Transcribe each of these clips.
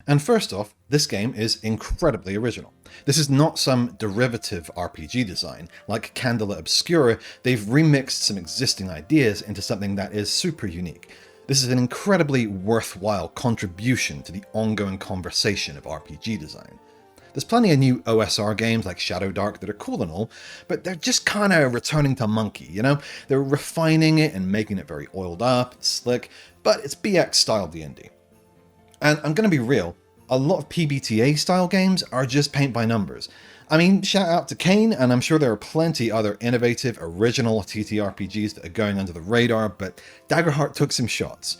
And first off, this game is incredibly original. This is not some derivative RPG design. Like Candela Obscura, they've remixed some existing ideas into something that is super unique. This is an incredibly worthwhile contribution to the ongoing conversation of RPG design. There's plenty of new OSR games like Shadow Dark that are cool and all, but they're just kind of returning to Monkey, you know? They're refining it and making it very oiled up and slick, but it's BX style D&D. And I'm going to be real, a lot of PBTA style games are just paint by numbers. I mean, shout out to Kane, and I'm sure there are plenty other innovative, original TTRPGs that are going under the radar, but Daggerheart took some shots.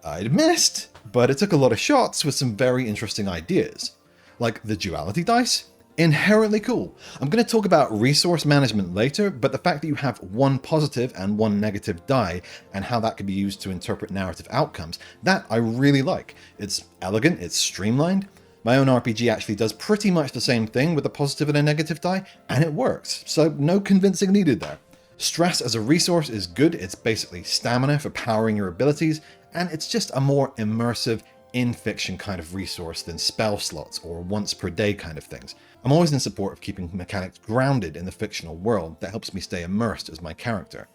It missed, but it took a lot of shots with some very interesting ideas. Like the duality dice? Inherently cool. I'm going to talk about resource management later, but the fact that you have one positive and one negative die and how that can be used to interpret narrative outcomes, that I really like. It's elegant, it's streamlined. My own RPG actually does pretty much the same thing with a positive and a negative die, and it works, so no convincing needed there. Stress as a resource is good, it's basically stamina for powering your abilities, and it's just a more immersive, in-fiction kind of resource than spell slots or once per day kind of things. I'm always in support of keeping mechanics grounded in the fictional world that helps me stay immersed as my character.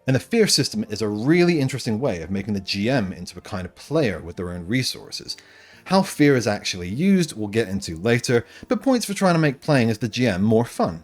And the fear system is a really interesting way of making the GM into a kind of player with their own resources. How fear is actually used we'll get into later, but points for trying to make playing as the GM more fun.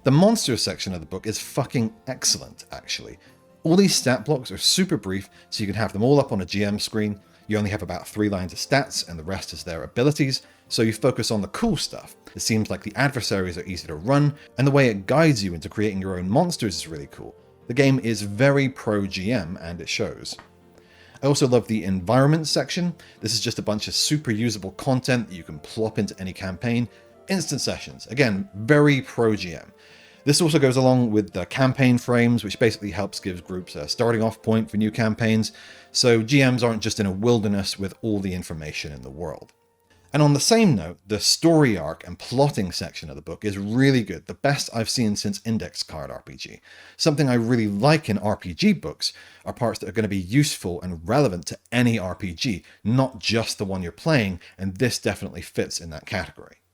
The monsters section of the book is fucking excellent, actually. All these stat blocks are super brief, so you can have them all up on a GM screen. You only have about 3 lines of stats, and the rest is their abilities, so you focus on the cool stuff. It seems like the adversaries are easy to run, and the way it guides you into creating your own monsters is really cool. The game is very pro-GM, and it shows. I also love the environment section. This is just a bunch of super usable content that you can plop into any campaign. Instant sessions, again, very pro-GM. This also goes along with the campaign frames, which basically helps give groups a starting off point for new campaigns, so GMs aren't just in a wilderness with all the information in the world. And on the same note, the story arc and plotting section of the book is really good, the best I've seen since Index Card RPG. Something I really like in RPG books are parts that are going to be useful and relevant to any RPG, not just the one you're playing, and this definitely fits in that category.